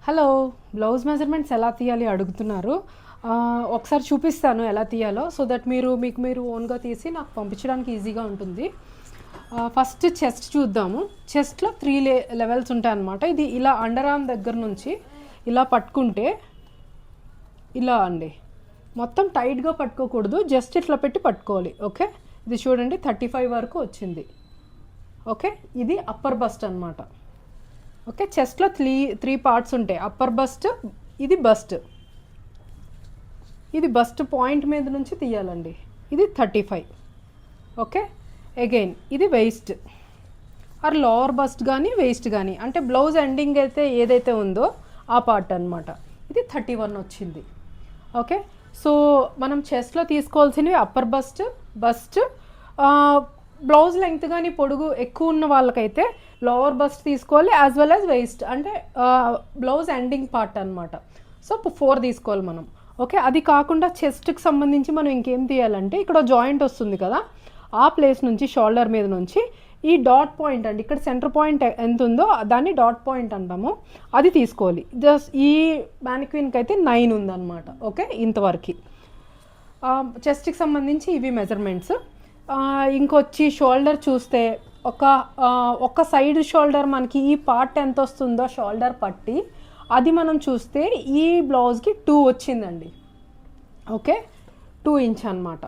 Hello, blouse measurements ఎలా తీయాలి అడుగుతున్నారు. ఒకసారి చూపిస్తాను ఎలా తీయాలో, సో దట్ మీరు ఓన్గా తీసి నాకు పంపించడానికి ఈజీగా ఉంటుంది. ఫస్ట్ చెస్ట్ చూద్దాము. చెస్ట్లో 3 లెవెల్స్ ఉంటాయి అన్నమాట. ఇది ఇలా అండర్ ఆర్మ్ దగ్గర నుంచి ఇలా పట్టుకుంటే ఇలా అండి, మొత్తం టైట్గా పట్టుకోకూడదు, జస్ట్ ఇట్లా పెట్టి పట్టుకోవాలి. ఓకే, ఇది చూడండి 35 వరకు వచ్చింది. ఓకే, ఇది అప్పర్ బస్ట్ అనమాట. ఓకే, చెస్ట్లో త్రీ పార్ట్స్ ఉంటాయి. అప్పర్ బస్ట్, ఇది బస్ట్, ఇది బస్ట్ పాయింట్ మీద నుంచి తీయాలండి. ఇది 35. ఓకే, అగైన్ ఇది వెయిస్ట్ ఆర్ లోవర్ బస్ట్ కానీ వెయిస్ట్ కానీ, అంటే బ్లౌజ్ ఎండింగ్ అయితే ఏదైతే ఉందో ఆ పార్ట్ అనమాట. ఇది 31 వచ్చింది. ఓకే, సో మనం చెస్ట్లో తీసుకోవాల్సినవి అప్పర్ బస్ట్ బ్లౌజ్ లెంగ్త్ కానీ పొడుగు ఎక్కువ ఉన్న వాళ్ళకైతే లోవర్ బస్ట్ తీసుకోవాలి, యాజ్ వెల్ యాజ్ వెయిస్ట్, అంటే బ్లౌజ్ ఎండింగ్ పార్ట్ అనమాట. సో 4 తీసుకోవాలి మనం. ఓకే, అది కాకుండా చెస్ట్కి సంబంధించి మనం ఇంకేం తీయాలంటే, ఇక్కడ జాయింట్ వస్తుంది కదా, ఆ ప్లేస్ నుంచి షోల్డర్ మీద నుంచి ఈ డాట్ పాయింట్ అండి, ఇక్కడ సెంటర్ పాయింట్ ఎంత ఉందో దాన్ని డాట్ పాయింట్ అంటాము, అది తీసుకోవాలి. జస్ట్ ఈ మ్యానిక్విన్కి అయితే 9 ఉందన్నమాట. ఓకే, ఇంతవరకు చెస్ట్కి సంబంధించి ఇవి మెజర్మెంట్స్. ఇంకొచ్చి షోల్డర్ చూస్తే ఒక సైడ్ షోల్డర్ మనకి ఈ పార్ట్ ఎంత వస్తుందో షోల్డర్ పట్టి, అది మనం చూస్తే ఈ బ్లౌజ్కి 2 వచ్చిందండి. ఓకే, 2 ఇంచ్ అనమాట.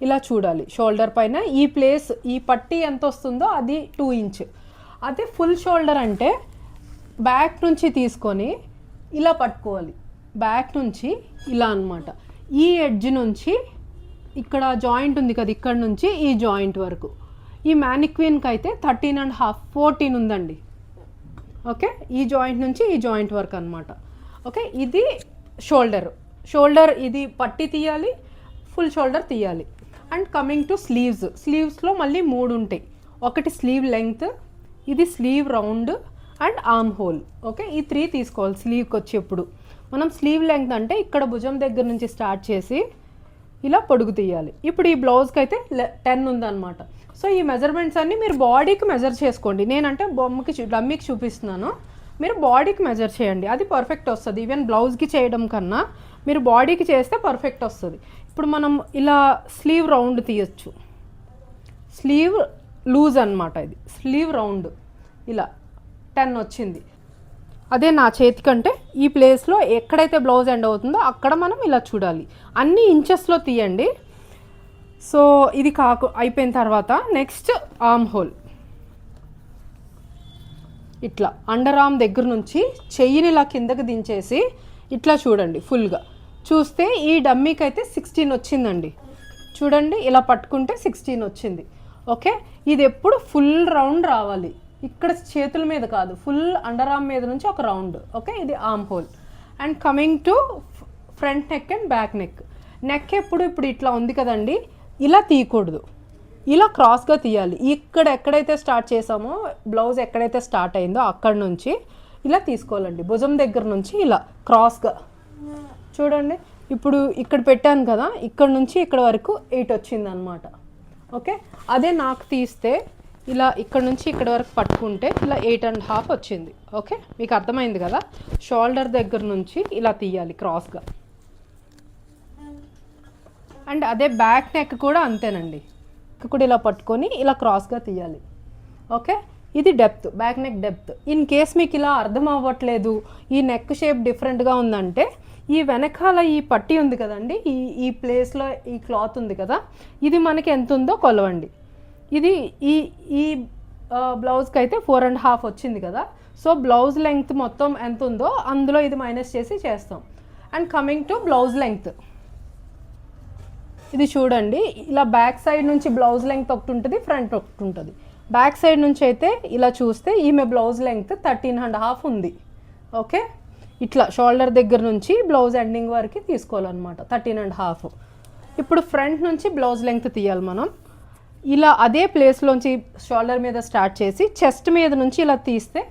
ఇలా చూడాలి షోల్డర్ పైన ఈ ప్లేస్, ఈ పట్టి ఎంత వస్తుందో అది 2 ఇంచ్. అదే ఫుల్ షోల్డర్ అంటే బ్యాక్ నుంచి తీసుకొని ఇలా పట్టుకోవాలి, బ్యాక్ నుంచి ఇలా అనమాట. ఈ ఎడ్జ్ నుంచి ఇక్కడ జాయింట్ ఉంది కదా, ఇక్కడ నుంచి ఈ జాయింట్ వరకు, ఈ మ్యానిక్విన్కి అయితే 13.5 14 ఉందండి. ఓకే, ఈ జాయింట్ నుంచి ఈ జాయింట్ వరకు అనమాట. ఓకే, ఇది షోల్డర్ ఇది పట్టి తీయాలి, ఫుల్ షోల్డర్ తీయాలి. అండ్ కమింగ్ టు స్లీవ్స్లో మళ్ళీ 3 ఉంటాయి. ఒకటి స్లీవ్ లెంగ్త్, ఇది slew round and arm whole. Okay, ఈ 3 తీసుకోవాలి స్లీవ్కి వచ్చేప్పుడు. మనం స్లీవ్ లెంగ్త్ అంటే ఇక్కడ భుజం దగ్గర నుంచి స్టార్ట్ చేసి ఇలా పొడుగు తీయాలి. ఇప్పుడు ఈ బ్లౌజ్కి అయితే 10 ఉందన్నమాట. సో ఈ మెజర్మెంట్స్ అన్నీ మీరు బాడీకి మెజర్ చేసుకోండి. నేనంటే డమ్మీకి చూపిస్తున్నాను, మీరు బాడీకి మెజర్ చేయండి, అది పర్ఫెక్ట్ వస్తుంది. ఈవెన్ బ్లౌజ్కి చేయడం కన్నా మీరు బాడీకి చేస్తే పర్ఫెక్ట్ వస్తుంది. ఇప్పుడు మనం ఇలా స్లీవ్ రౌండ్ తీయచ్చు, స్లీవ్ లూజ్ అనమాట, ఇది స్లీవ్ రౌండ్ ఇలా 10 వచ్చింది. అదే నా చేతికంటే ఈ ప్లేస్లో ఎక్కడైతే బ్లౌజ్ ఎండ్ అవుతుందో అక్కడ మనం ఇలా చూడాలి. అన్ని ఇంచెస్లో తీయండి. సో ఇది అయిపోయిన తర్వాత నెక్స్ట్ ఆర్మ్ హోల్. ఇట్లా అండర్ ఆర్మ్ దగ్గర నుంచి చెయ్యిని ఇలా కిందకి దించేసి ఇట్లా చూడండి, ఫుల్గా చూస్తే ఈ డమ్మీకి అయితే 16 వచ్చిందండి. చూడండి, ఇలా పట్టుకుంటే 16 వచ్చింది. ఓకే, ఇది ఎప్పుడు ఫుల్ రౌండ్ రావాలి, ఇక్కడ చేతుల మీద కాదు, ఫుల్ అండర్ ఆర్మ్ మీద నుంచి ఒక రౌండ్. ఓకే, ఇది arm whole. And coming to front neck and back neck ఇప్పుడు ఇట్లా ఉంది కదండి, ఇలా తీయకూడదు, ఇలా క్రాస్గా తీయాలి. ఇక్కడ ఎక్కడైతే స్టార్ట్ చేసామో, బ్లౌజ్ ఎక్కడైతే స్టార్ట్ అయిందో అక్కడ నుంచి ఇలా తీసుకోవాలండి, భుజం దగ్గర నుంచి ఇలా క్రాస్గా. చూడండి, ఇప్పుడు ఇక్కడ పెట్టాను కదా, ఇక్కడ నుంచి ఇక్కడ వరకు 8 వచ్చిందనమాట. ఓకే, అదే నాకు తీస్తే ఇలా ఇక్కడ నుంచి ఇక్కడ వరకు పట్టుకుంటే ఇలా 8.5 వచ్చింది. ఓకే, మీకు అర్థమైంది కదా. షోల్డర్ దగ్గర నుంచి ఇలా తీయాలి క్రాస్గా. అండ్ అదే బ్యాక్ నెక్ కూడా అంతేనండి, ఇక్కడ ఇలా పట్టుకొని ఇలా క్రాస్గా తీయాలి. ఓకే, ఇది depth, back neck depth. In case మీకు ఇలా అర్థం అవ్వట్లేదు, ఈ నెక్ షేప్ డిఫరెంట్గా ఉందంటే, ఈ వెనకాల ఈ పట్టి ఉంది కదండి, ఈ ప్లేస్లో ఈ క్లాత్ ఉంది కదా, ఇది మనకి ఎంత ఉందో కొలవండి. ఇది ఈ బ్లౌజ్కి అయితే 4.5 వచ్చింది కదా. సో బ్లౌజ్ లెంగ్త్ మొత్తం ఎంత ఉందో అందులో ఇది మైనస్ చేసి చేస్తాం. And coming to blouse length, ఇది చూడండి, ఇలా బ్యాక్ సైడ్ నుంచి బ్లౌజ్ లెంగ్త్ ఒకటి ఉంటుంది, ఫ్రంట్ ఒకటి ఉంటుంది. బ్యాక్ సైడ్ నుంచి అయితే ఇలా చూస్తే ఈమె బ్లౌజ్ లెంగ్త్ 13.5 ఉంది. ఓకే, ఇట్లా షోల్డర్ దగ్గర నుంచి బ్లౌజ్ ఎండింగ్ వరకు తీసుకోవాలన్నమాట, 13.5. ఇప్పుడు ఫ్రంట్ నుంచి బ్లౌజ్ లెంగ్త్ తీయాలి మనం. ఇలా అదే ప్లేస్లోంచి షోల్డర్ మీద స్టార్ట్ చేసి చెస్ట్ మీద నుంచి ఇలా తీస్తే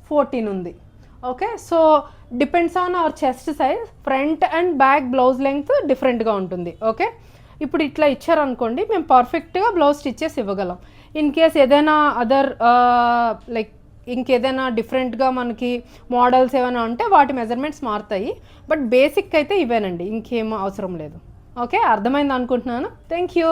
14 ఉంది. Okay, so depends on hour chest size, front and back blouse length డిఫరెంట్గా ఉంటుంది. ఓకే, ఇప్పుడు ఇట్లా ఇచ్చారనుకోండి, మేము పర్ఫెక్ట్గా బ్లౌజ్ స్టిచ్చెస్ ఇవ్వగలం. ఇన్ కేస్ ఏదైనా అదర్ లైక్ ఇంకేదైనా డిఫరెంట్గా మనకి మోడల్స్ ఏమైనా ఉంటే వాటి మెజర్మెంట్స్ మారుతాయి. బట్ బేసిక్ అయితే ఇవేనండి, ఇంకేం అవసరం లేదు. ఓకే, అర్థమైంది అనుకుంటున్నాను. Thank you.